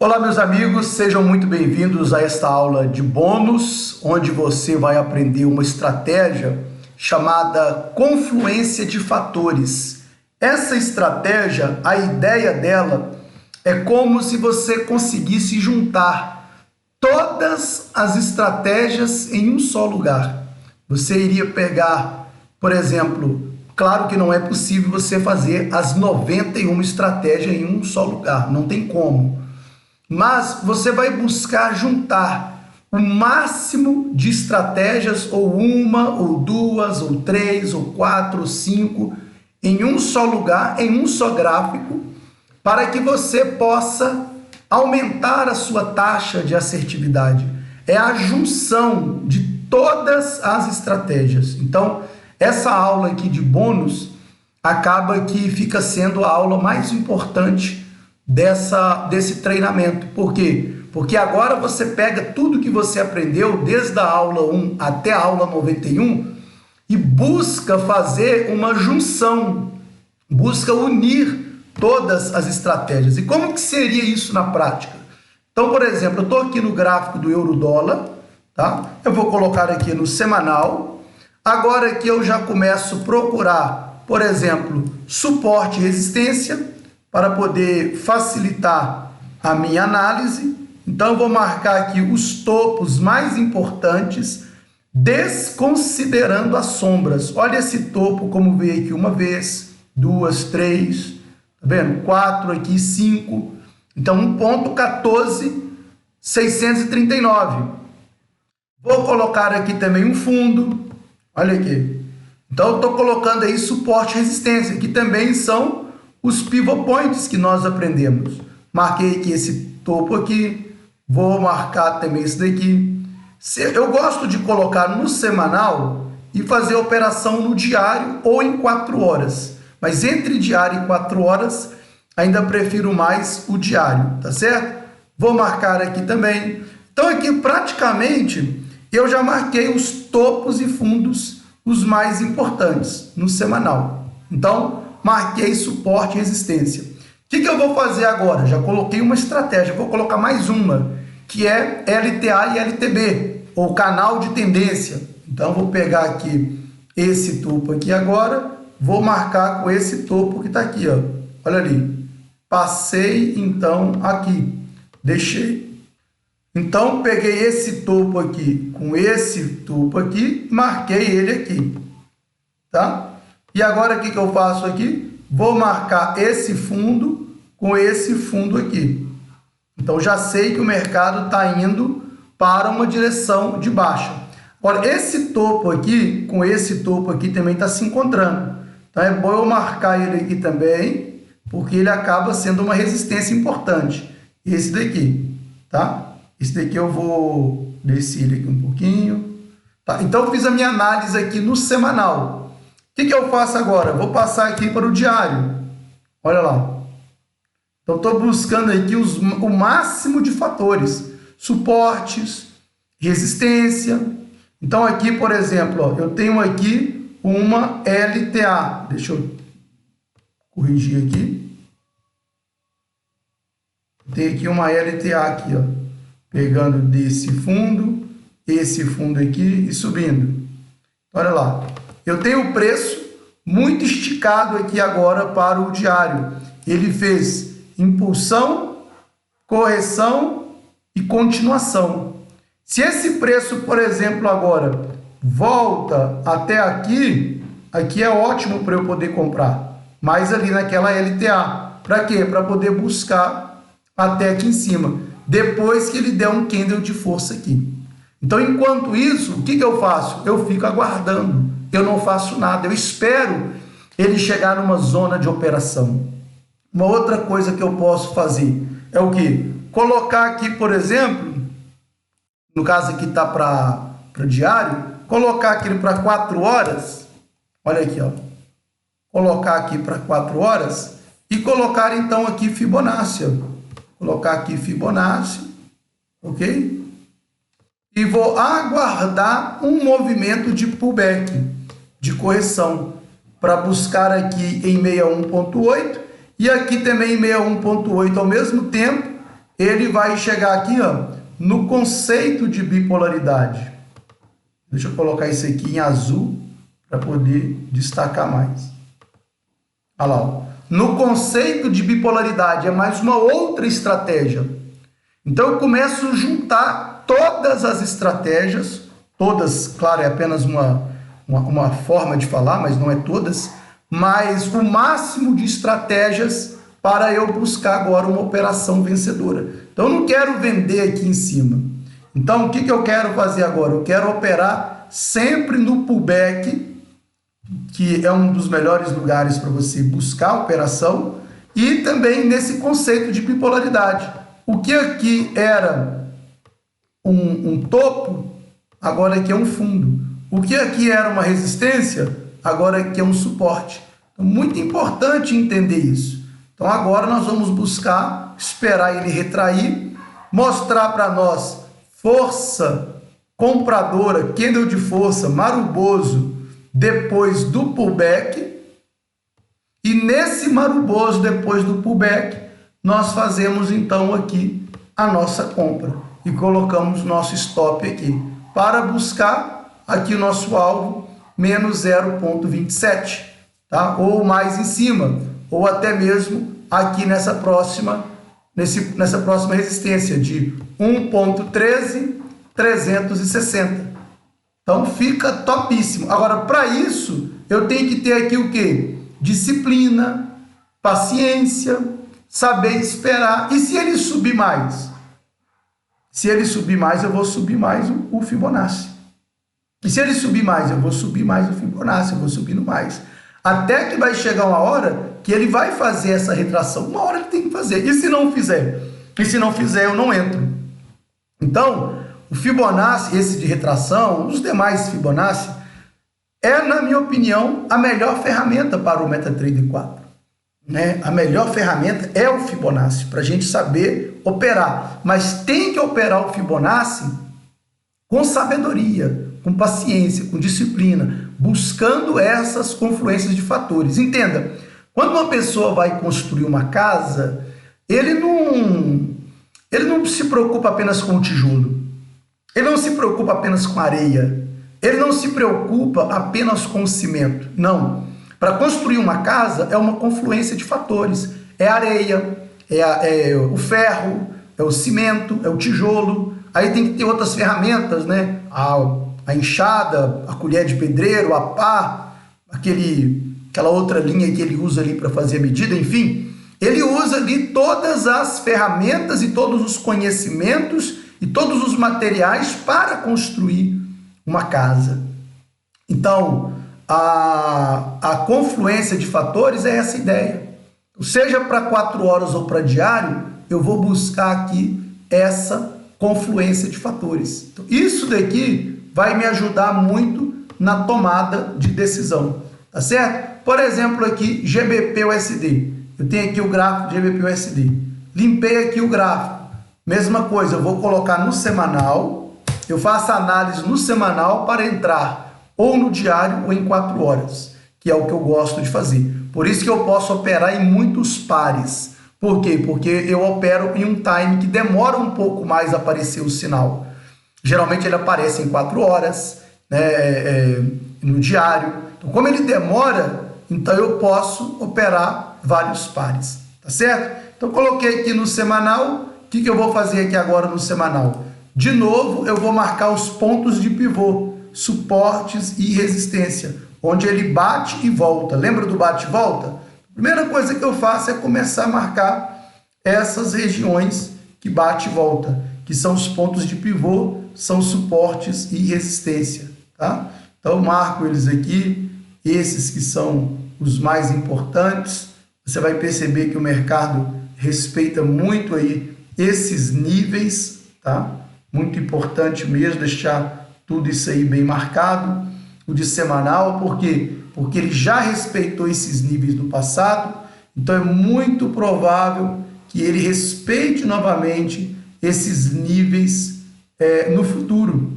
Olá, meus amigos, sejam muito bem-vindos a esta aula de bônus, onde você vai aprender uma estratégia chamada confluência de fatores. Essa estratégia, a ideia dela é como se você conseguisse juntar todas as estratégias em um só lugar. Você iria pegar, por exemplo, claro que não é possível você fazer as 91 estratégias em um só lugar, não tem como. Mas você vai buscar juntar o máximo de estratégias, ou uma, ou duas, ou três, ou quatro, ou cinco, em um só lugar, em um só gráfico, para que você possa aumentar a sua taxa de assertividade. É a junção de todas as estratégias. Então, essa aula aqui de bônus acaba que fica sendo a aula mais importante desse treinamento. Por quê? Porque agora você pega tudo que você aprendeu desde a aula 1 até a aula 91 e busca fazer uma junção, busca unir todas as estratégias. E como que seria isso na prática? Então, por exemplo, eu estou aqui no gráfico do euro-dólar, tá? Eu vou colocar aqui no semanal. Agora aqui eu já começo a procurar, por exemplo, suporte e resistência, para poder facilitar a minha análise. Então, eu vou marcar aqui os topos mais importantes, desconsiderando as sombras. Olha esse topo como veio aqui uma vez, duas, três, tá vendo? Quatro aqui, cinco. Então, 1.14.639. Vou colocar aqui também um fundo. Olha aqui. Então, eu estou colocando aí suporte e resistência, que também são os pivot points que nós aprendemos. Marquei aqui esse topo aqui, vou marcar também esse daqui. Eu gosto de colocar no semanal e fazer a operação no diário ou em 4 horas. Mas entre diário e 4 horas, ainda prefiro mais o diário, tá certo? Vou marcar aqui também. Então aqui praticamente eu já marquei os topos e fundos, os mais importantes no semanal. Então, marquei suporte e resistência. O que eu vou fazer agora? Já coloquei uma estratégia, vou colocar mais uma, que é LTA e LTB, ou canal de tendência. Então, vou pegar aqui esse topo aqui agora, vou marcar com esse topo que está aqui, ó. Olha ali. Passei, então, aqui. Deixei. Então, peguei esse topo aqui com esse topo aqui, marquei ele aqui. Tá? E agora o que eu faço aqui? Vou marcar esse fundo com esse fundo aqui. Então já sei que o mercado está indo para uma direção de baixa. Agora esse topo aqui com esse topo aqui também está se encontrando. Então é bom eu marcar ele aqui também, porque ele acaba sendo uma resistência importante. Esse daqui, tá? Esse daqui eu vou descer ele aqui um pouquinho. Tá? Então eu fiz a minha análise aqui no semanal. O que eu faço agora? Vou passar aqui para o diário. Olha lá. Então, estou buscando aqui o máximo de fatores. Suportes, resistência. Então, aqui, por exemplo, ó, eu tenho aqui uma LTA. Deixa eu corrigir aqui. Tem aqui uma LTA aqui, ó. Pegando desse fundo, esse fundo aqui e subindo. Olha lá. Eu tenho o preço muito esticado aqui agora para o diário. Ele fez impulsão, correção e continuação. Se esse preço, por exemplo, agora volta até aqui, aqui é ótimo para eu poder comprar. Mas ali naquela LTA. Para quê? Para poder buscar até aqui em cima. Depois que ele der um candle de força aqui. Então, enquanto isso, o que eu faço? Eu fico aguardando. Eu não faço nada, eu espero ele chegar numa zona de operação. Uma outra coisa que eu posso fazer é o quê? Colocar aqui, por exemplo, no caso aqui está para diário, colocar aqui para 4 horas, olha aqui, ó, colocar aqui para 4 horas e colocar então aqui Fibonacci, ó. Colocar aqui Fibonacci, ok? E vou aguardar um movimento de pullback, de correção, para buscar aqui em 61.8 e aqui também em 61.8 ao mesmo tempo ele vai chegar aqui, ó, no conceito de bipolaridade. Deixa eu colocar isso aqui em azul para poder destacar mais. Olha lá, ó. No conceito de bipolaridade é mais uma outra estratégia. Então eu começo a juntar todas as estratégias, todas, claro, é apenas uma forma de falar, mas não é todas, mas o máximo de estratégias para eu buscar agora uma operação vencedora. Então eu não quero vender aqui em cima. Então o que eu quero fazer agora? Eu quero operar sempre no pullback, que é um dos melhores lugares para você buscar a operação, e também nesse conceito de bipolaridade. O que aqui era um topo, agora aqui é um fundo. O que aqui era uma resistência, agora aqui é um suporte. Então, muito importante entender isso. Então agora nós vamos buscar, esperar ele retrair, mostrar para nós força compradora, candle de força, maruboso, depois do pullback, e nesse maruboso depois do pullback, nós fazemos então aqui a nossa compra e colocamos nosso stop aqui, para buscar aqui o nosso alvo, menos 0,27, tá? Ou mais em cima, ou até mesmo aqui nessa próxima resistência de 1,13360. Então fica topíssimo. Agora, para isso, eu tenho que ter aqui o quê? Disciplina, paciência, saber esperar. E se ele subir mais? Se ele subir mais, eu vou subir mais o Fibonacci. E se ele subir mais, eu vou subir mais o Fibonacci, eu vou subindo mais. Até que vai chegar uma hora que ele vai fazer essa retração. Uma hora ele tem que fazer. E se não fizer? E se não fizer, eu não entro. Então, o Fibonacci, esse de retração, os demais Fibonacci, é, na minha opinião, a melhor ferramenta para o MetaTrader 4. Né? A melhor ferramenta é o Fibonacci, para a gente saber operar. Mas tem que operar o Fibonacci com sabedoria, com paciência, com disciplina, buscando essas confluências de fatores. Entenda, quando uma pessoa vai construir uma casa, ele não se preocupa apenas com o tijolo, ele não se preocupa apenas com a areia, ele não se preocupa apenas com o cimento. Não. Para construir uma casa é uma confluência de fatores. É a areia, é o ferro, é o cimento, é o tijolo. Aí tem que ter outras ferramentas, né? A enxada, a colher de pedreiro, a pá, aquela outra linha que ele usa ali para fazer a medida, enfim. Ele usa ali todas as ferramentas e todos os conhecimentos e todos os materiais para construir uma casa. Então, a confluência de fatores é essa ideia. Seja para 4 horas ou para diário, eu vou buscar aqui essa confluência de fatores. Então, isso daqui vai me ajudar muito na tomada de decisão, tá certo? Por exemplo, aqui, GBP-USD. Eu tenho aqui o gráfico de GBP-USD. Limpei aqui o gráfico. Mesma coisa, eu vou colocar no semanal. Eu faço análise no semanal para entrar ou no diário ou em 4 horas, que é o que eu gosto de fazer. Por isso que eu posso operar em muitos pares. Por quê? Porque eu opero em um time que demora um pouco mais a aparecer o sinal. Geralmente ele aparece em 4 horas, né, no diário. Então, como ele demora, então eu posso operar vários pares, tá certo? Então, coloquei aqui no semanal. O que eu vou fazer aqui agora no semanal? De novo, eu vou marcar os pontos de pivô, suportes e resistência, onde ele bate e volta. Lembra do bate e volta? A primeira coisa que eu faço é começar a marcar essas regiões que bate e volta, que são os pontos de pivô, são suportes e resistência, tá? Então, eu marco eles aqui, esses que são os mais importantes. Você vai perceber que o mercado respeita muito aí esses níveis, tá? Muito importante mesmo deixar tudo isso aí bem marcado. O de semanal, por quê? Porque ele já respeitou esses níveis do passado, então é muito provável que ele respeite novamente esses níveis no futuro.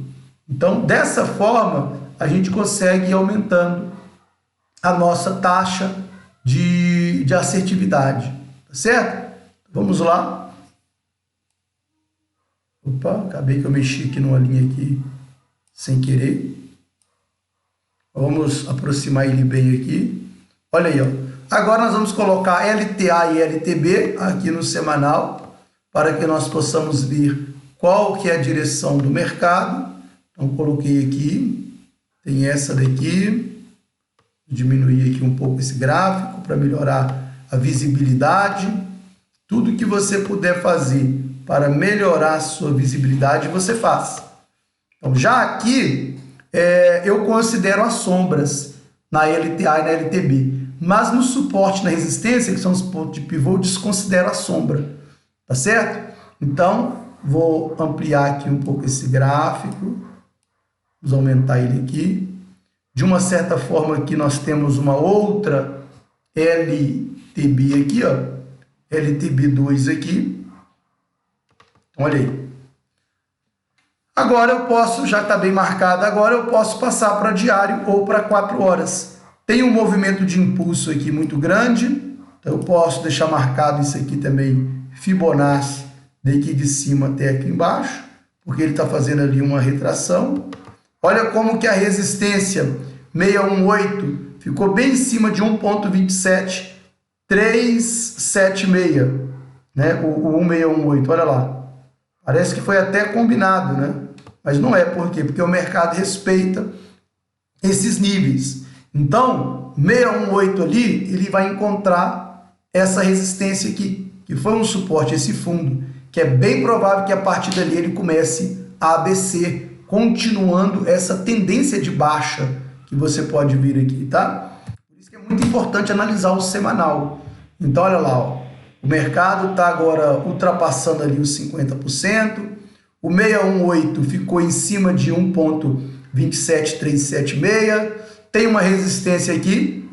Então, dessa forma, a gente consegue ir aumentando a nossa taxa de assertividade, tá certo? Vamos lá. Opa, acabei que eu mexi aqui numa linha aqui sem querer. Vamos aproximar ele bem aqui. Olha aí, ó. Agora nós vamos colocar LTA e LTB aqui no semanal, para que nós possamos ver qual que é a direção do mercado. Então, coloquei aqui, tem essa daqui, vou diminuir aqui um pouco esse gráfico para melhorar a visibilidade. Tudo que você puder fazer para melhorar a sua visibilidade, você faz. Então, já aqui, eu considero as sombras na LTA e na LTB, mas no suporte e na resistência, que são os pontos de pivô, eu desconsidero a sombra, tá certo? Então, vou ampliar aqui um pouco esse gráfico, vamos aumentar ele aqui. De uma certa forma, aqui nós temos uma outra LTB aqui, ó, LTB2 aqui, olha aí. Agora eu posso, já está bem marcado, agora eu posso passar para diário ou para 4 horas. Tem um movimento de impulso aqui muito grande, então eu posso deixar marcado isso aqui também, Fibonacci, daqui de cima até aqui embaixo, porque ele está fazendo ali uma retração. Olha como que a resistência 618 ficou bem em cima de 1.27376, né? O 1618, olha lá. Parece que foi até combinado, né? Mas não é, por quê? Porque o mercado respeita esses níveis. Então, 618 ali, ele vai encontrar essa resistência aqui, que foi um suporte, esse fundo, que é bem provável que a partir dali ele comece a ABC, continuando essa tendência de baixa que você pode vir aqui, tá? Por isso que é muito importante analisar o semanal. Então, olha lá, ó. O mercado está agora ultrapassando ali os 50%. O 618 ficou em cima de 1.27376. Tem uma resistência aqui,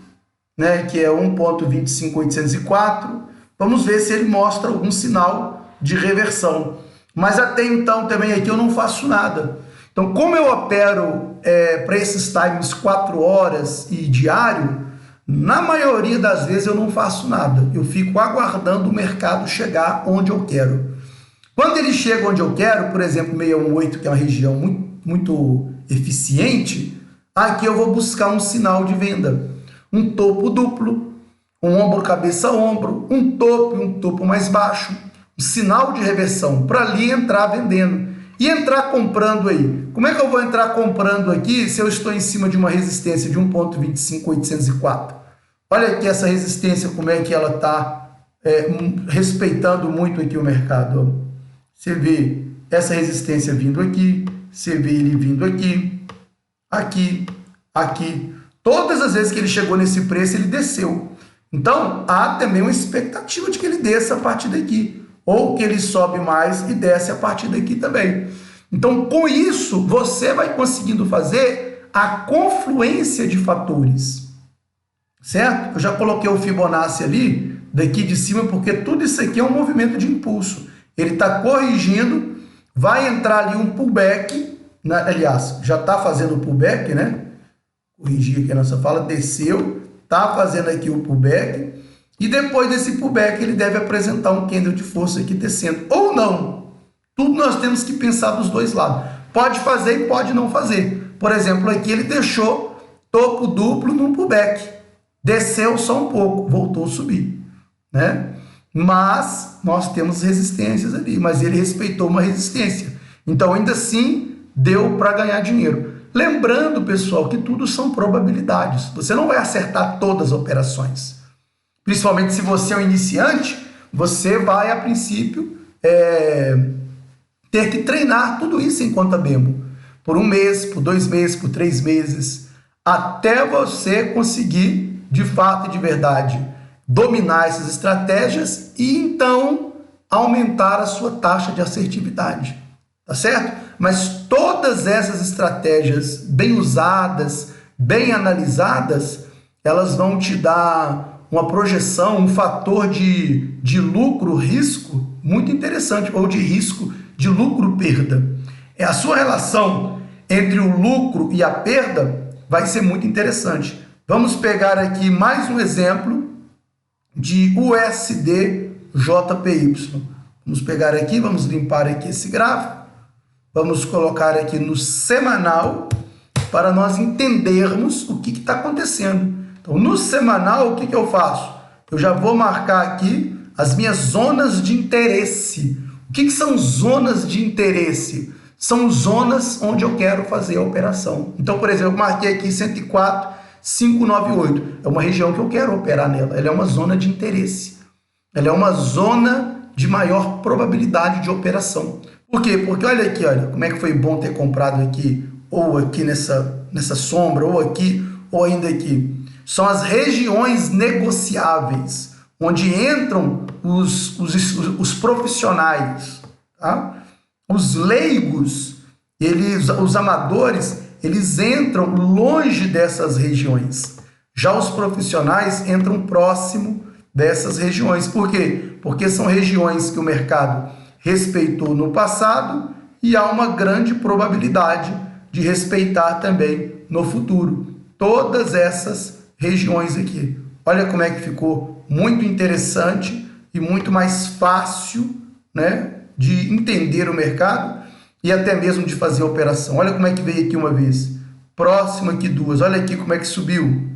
né, que é 1.25804. Vamos ver se ele mostra algum sinal de reversão. Mas até então também aqui eu não faço nada. Então, como eu opero para esses times 4 horas e diário, na maioria das vezes eu não faço nada. Eu fico aguardando o mercado chegar onde eu quero. Quando ele chega onde eu quero, por exemplo, 618, que é uma região muito eficiente, aqui eu vou buscar um sinal de venda. Um topo duplo, um ombro, cabeça, ombro, um topo mais baixo, um sinal de reversão, para ali entrar vendendo. E entrar comprando aí. Como é que eu vou entrar comprando aqui se eu estou em cima de uma resistência de 1.25804? Olha aqui essa resistência, como é que ela está respeitando muito aqui o mercado. Ó. Você vê essa resistência vindo aqui, você vê ele vindo aqui, aqui, aqui. Todas as vezes que ele chegou nesse preço, ele desceu. Então, há também uma expectativa de que ele desça a partir daqui. Ou que ele sobe mais e desce a partir daqui também. Então, com isso, você vai conseguindo fazer a confluência de fatores. Certo? Eu já coloquei o Fibonacci ali, daqui de cima, porque tudo isso aqui é um movimento de impulso. Ele está corrigindo, vai entrar ali um pullback, aliás, já está fazendo o pullback, né? Corrigir aqui a nossa fala, desceu, está fazendo aqui o pullback, e depois desse pullback ele deve apresentar um candle de força aqui descendo, ou não. Tudo nós temos que pensar dos dois lados. Pode fazer e pode não fazer. Por exemplo, aqui ele deixou topo duplo num pullback, desceu só um pouco, voltou a subir, né? Mas nós temos resistências ali, mas ele respeitou uma resistência. Então, ainda assim, deu para ganhar dinheiro. Lembrando, pessoal, que tudo são probabilidades. Você não vai acertar todas as operações. Principalmente se você é um iniciante, você vai, a princípio, ter que treinar tudo isso em conta bembo. Por 1 mês, por 2 meses, por 3 meses, até você conseguir, de fato e de verdade, dominar essas estratégias e então aumentar a sua taxa de assertividade, tá certo? Mas todas essas estratégias bem usadas, bem analisadas, elas vão te dar uma projeção, um fator de lucro-risco muito interessante, ou de risco de lucro-perda. A sua relação entre o lucro e a perda vai ser muito interessante. Vamos pegar aqui mais um exemplo de USD JPY. Vamos pegar aqui, vamos limpar aqui esse gráfico. Vamos colocar aqui no semanal para nós entendermos o que está acontecendo. Então, no semanal, o que eu faço? Eu já vou marcar aqui as minhas zonas de interesse. O que são zonas de interesse? São zonas onde eu quero fazer a operação. Então, por exemplo, eu marquei aqui 104,598. É uma região que eu quero operar nela. Ela é uma zona de interesse. Ela é uma zona de maior probabilidade de operação. Por quê? Porque olha aqui, olha, como é que foi bom ter comprado aqui, ou aqui nessa sombra, ou aqui, ou ainda aqui. São as regiões negociáveis, onde entram os profissionais, tá? Os leigos, os amadores, eles entram longe dessas regiões. Já os profissionais entram próximo dessas regiões. Por quê? Porque são regiões que o mercado respeitou no passado e há uma grande probabilidade de respeitar também no futuro. Todas essas regiões aqui. Olha como é que ficou muito interessante e muito mais fácil, né, de entender o mercado e até mesmo de fazer a operação. Olha como é que veio aqui uma vez. Próximo aqui duas. Olha aqui como é que subiu,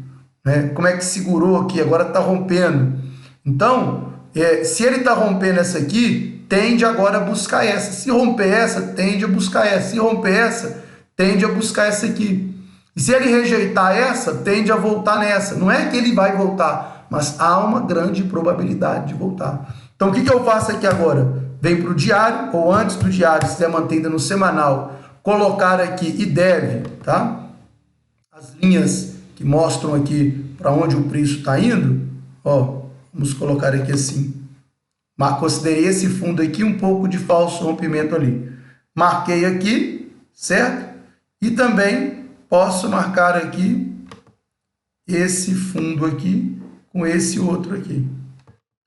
né? Como é que segurou aqui. Agora está rompendo. Então, se ele está rompendo essa aqui, tende agora a buscar essa. Se romper essa, tende a buscar essa. Se romper essa, tende a buscar essa aqui. E se ele rejeitar essa, tende a voltar nessa. Não é que ele vai voltar, mas há uma grande probabilidade de voltar. Então, o que eu faço aqui agora? Vem para o diário, ou antes do diário, se estiver mantendo no semanal, colocar aqui e deve, tá? As linhas que mostram aqui para onde o preço está indo, ó, vamos colocar aqui assim. Considerei esse fundo aqui um pouco de falso rompimento ali. Marquei aqui, certo? E também posso marcar aqui esse fundo aqui com esse outro aqui.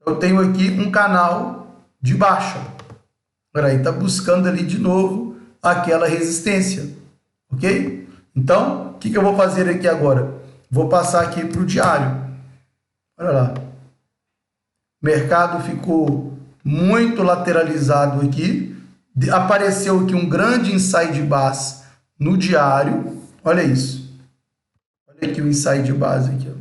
Eu tenho aqui um canal de baixa. Agora aí, está buscando ali de novo aquela resistência. Ok? Então, o que eu vou fazer aqui agora? Vou passar aqui para o diário. Olha lá. O mercado ficou muito lateralizado aqui. Apareceu aqui um grande inside base no diário. Olha isso. Olha aqui o inside base aqui. Ó.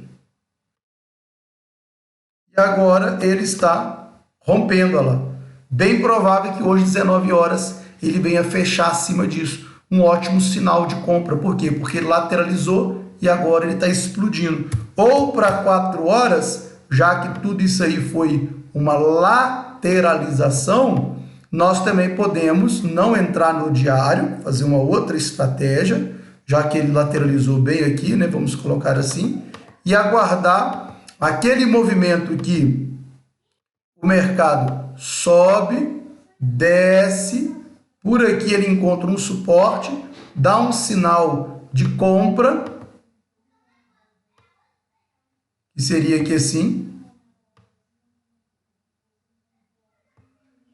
E agora ele está rompendo, olha lá. Bem provável que hoje, 19 horas, ele venha fechar acima disso. Um ótimo sinal de compra. Por quê? Porque ele lateralizou e agora ele está explodindo. Ou para 4 horas, já que tudo isso aí foi uma lateralização, nós também podemos não entrar no diário, fazer uma outra estratégia, já que ele lateralizou bem aqui, né? Vamos colocar assim, e aguardar aquele movimento que o mercado sobe, desce, por aqui ele encontra um suporte, dá um sinal de compra, que seria aqui assim.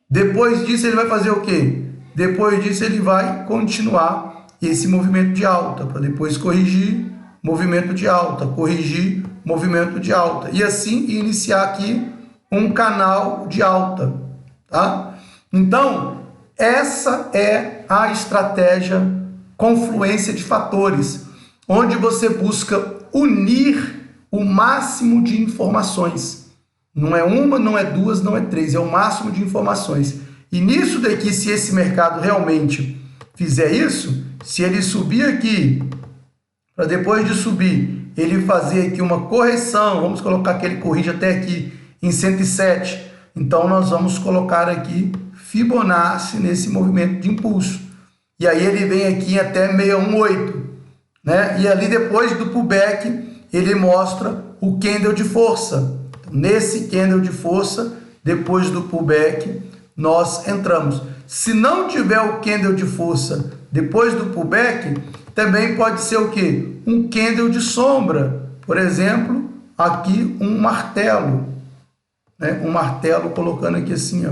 Depois disso ele vai fazer o quê? Depois disso ele vai continuar esse movimento de alta, para depois corrigir, movimento de alta, corrigir, movimento de alta. E assim iniciar aqui um canal de alta, tá? Então, essa é a estratégia confluência de fatores, onde você busca unir o máximo de informações. Não é uma, não é duas, não é três, é o máximo de informações. E nisso daqui, se esse mercado realmente fizer isso, se ele subir aqui, para depois de subir, ele fazer aqui uma correção, vamos colocar que ele corrige até aqui em 107, então nós vamos colocar aqui Fibonacci nesse movimento de impulso. E aí ele vem aqui até 618, né? E ali depois do pullback, ele mostra o candle de força. Nesse candle de força, depois do pullback, nós entramos. Se não tiver o candle de força depois do pullback, também pode ser o quê? Um candle de sombra. Por exemplo, aqui um martelo. Né? Um martelo colocando aqui assim, ó,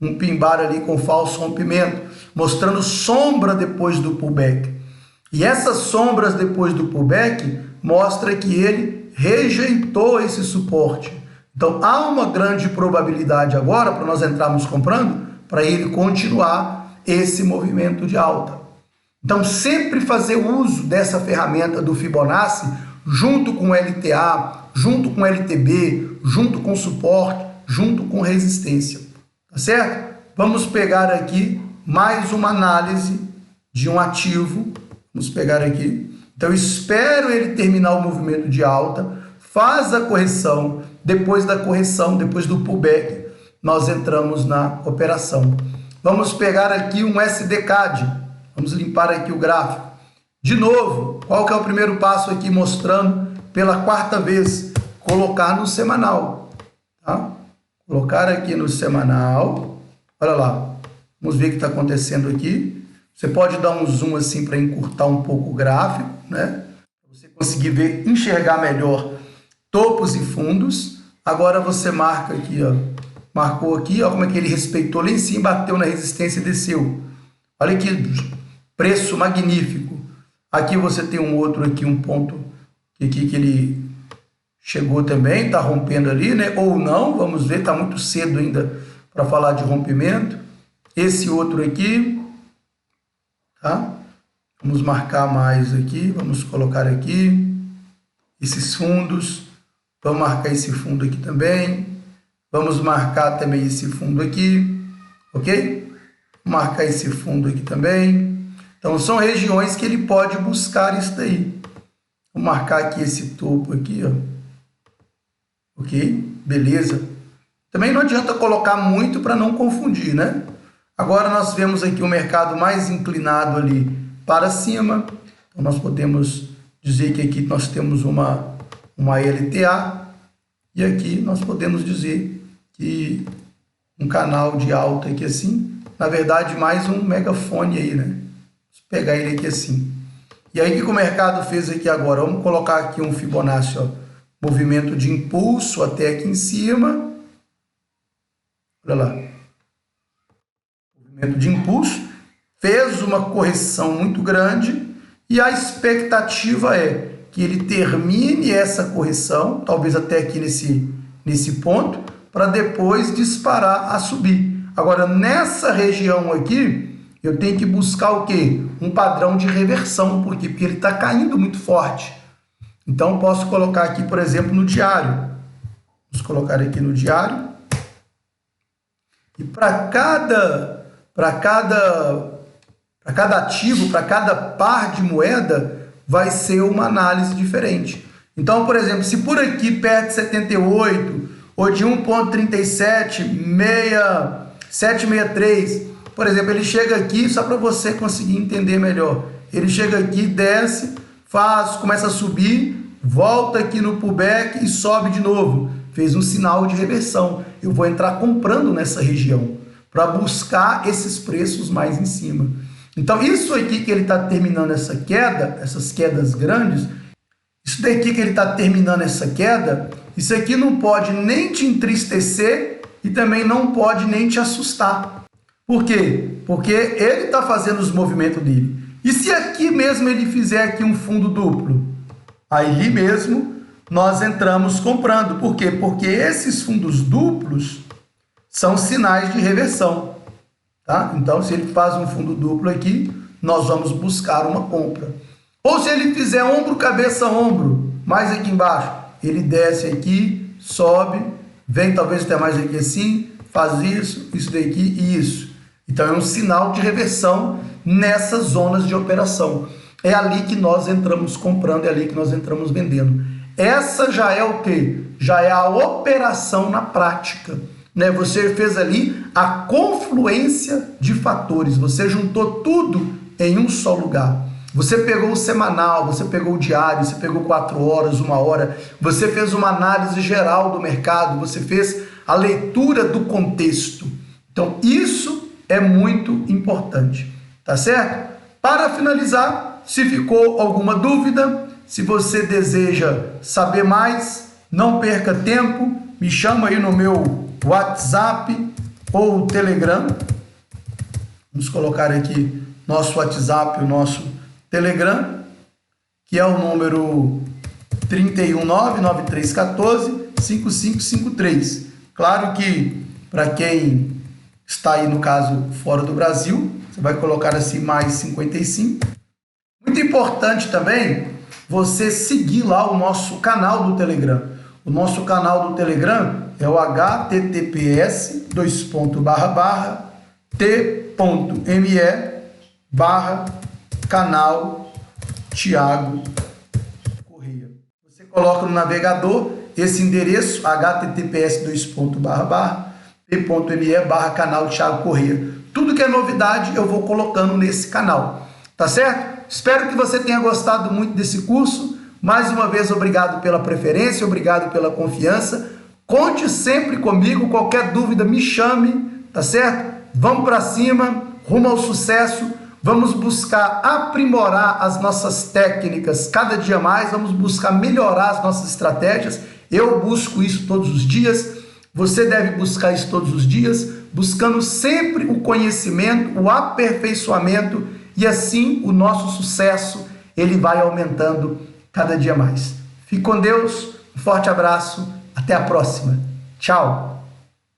um pin-bar ali com falso rompimento, mostrando sombra depois do pullback. E essas sombras depois do pullback mostra que ele rejeitou esse suporte. Então, há uma grande probabilidade agora, para nós entrarmos comprando, para ele continuar esse movimento de alta. Então, sempre fazer uso dessa ferramenta do Fibonacci, junto com o LTA, junto com o LTB, junto com suporte, junto com resistência. Tá certo? Vamos pegar aqui mais uma análise de um ativo. Vamos pegar aqui. Então, espero ele terminar o movimento de alta, faz a correção, depois da correção, depois do pullback, nós entramos na operação. Vamos pegar aqui um SDCAD. Vamos limpar aqui o gráfico. De novo, qual que é o primeiro passo aqui mostrando pela quarta vez? Colocar no semanal. Tá? Colocar aqui no semanal. Olha lá. Vamos ver o que está acontecendo aqui. Você pode dar um zoom assim para encurtar um pouco o gráfico, né? Para você conseguir ver, enxergar melhor topos e fundos. Agora você marca aqui, ó. Marcou aqui, ó, como é que ele respeitou lá em cima, bateu na resistência e desceu. Olha que preço magnífico. Aqui você tem um outro aqui, um ponto aqui que ele chegou também, está rompendo ali, né? Ou não, vamos ver, está muito cedo ainda para falar de rompimento. Esse outro aqui, tá? Vamos marcar mais aqui, vamos colocar aqui esses fundos. Vamos marcar esse fundo aqui também. Vamos marcar também esse fundo aqui, ok? Vou marcar esse fundo aqui também. Então, são regiões que ele pode buscar isso daí. Vou marcar aqui esse topo aqui, ó. Ok? Beleza. Também não adianta colocar muito para não confundir, né? Agora, nós vemos aqui o mercado mais inclinado ali para cima. Então, nós podemos dizer que aqui nós temos uma LTA. E aqui nós podemos dizer que um canal de alta aqui assim, na verdade mais um megafone aí, né? Vamos pegar ele aqui assim. E aí o que o mercado fez aqui agora? Vamos colocar aqui um Fibonacci, ó, movimento de impulso até aqui em cima. Olha lá. Movimento de impulso. Fez uma correção muito grande e a expectativa é que ele termine essa correção, talvez até aqui nesse ponto, para depois disparar a subir. Agora, nessa região aqui, eu tenho que buscar o quê? Um padrão de reversão. Por quê? Porque ele está caindo muito forte. Então, posso colocar aqui, por exemplo, no diário. Vamos colocar aqui no diário. E para cada ativo, para cada par de moeda, vai ser uma análise diferente. Então, por exemplo, se por aqui perto de 78 ou de 1.37663, por exemplo, ele chega aqui, só para você conseguir entender melhor, ele chega aqui, desce, começa a subir, volta aqui no pullback e sobe de novo. Fez um sinal de reversão. Eu vou entrar comprando nessa região para buscar esses preços mais em cima. Então, isso aqui que ele está terminando essa queda, essas quedas grandes, isso daqui que ele está terminando essa queda, isso aqui não pode nem te entristecer e também não pode nem te assustar. Por quê? Porque ele está fazendo os movimentos dele. E se aqui mesmo ele fizer aqui um fundo duplo? Aí mesmo nós entramos comprando. Por quê? Porque esses fundos duplos são sinais de reversão. Tá? Então, se ele faz um fundo duplo aqui, nós vamos buscar uma compra. Ou se ele fizer ombro, cabeça, ombro, mais aqui embaixo, ele desce aqui, sobe, vem talvez até mais aqui assim, faz isso daqui e isso. Então, é um sinal de reversão nessas zonas de operação. É ali que nós entramos comprando, é ali que nós entramos vendendo. Essa já é o quê? Já é a operação na prática. Né? Você fez ali a confluência de fatores, você juntou tudo em um só lugar. Você pegou o semanal, você pegou o diário, você pegou 4 horas, 1 hora, você fez uma análise geral do mercado, você fez a leitura do contexto. Então, isso é muito importante, tá certo? Para finalizar, se ficou alguma dúvida, se você deseja saber mais, não perca tempo, me chama aí no meu WhatsApp ou Telegram. Vamos colocar aqui nosso WhatsApp, o nosso Telegram, que é o número 31993145553. Claro que para quem está aí no caso fora do Brasil, você vai colocar assim mais 55. Muito importante também você seguir lá o nosso canal do Telegram. O nosso canal do Telegram é o https://t.me/canal Thiago Correia. Você coloca no navegador esse endereço https://t.me/canal Thiago Correia. Tudo que é novidade eu vou colocando nesse canal, tá certo? Espero que você tenha gostado muito desse curso. Mais uma vez, obrigado pela preferência, obrigado pela confiança. Conte sempre comigo, qualquer dúvida me chame, tá certo? Vamos para cima, rumo ao sucesso. Vamos buscar aprimorar as nossas técnicas cada dia mais, vamos buscar melhorar as nossas estratégias. Eu busco isso todos os dias, você deve buscar isso todos os dias, buscando sempre o conhecimento, o aperfeiçoamento, e assim o nosso sucesso ele vai aumentando cada dia mais. Fique com Deus, um forte abraço, até a próxima. Tchau!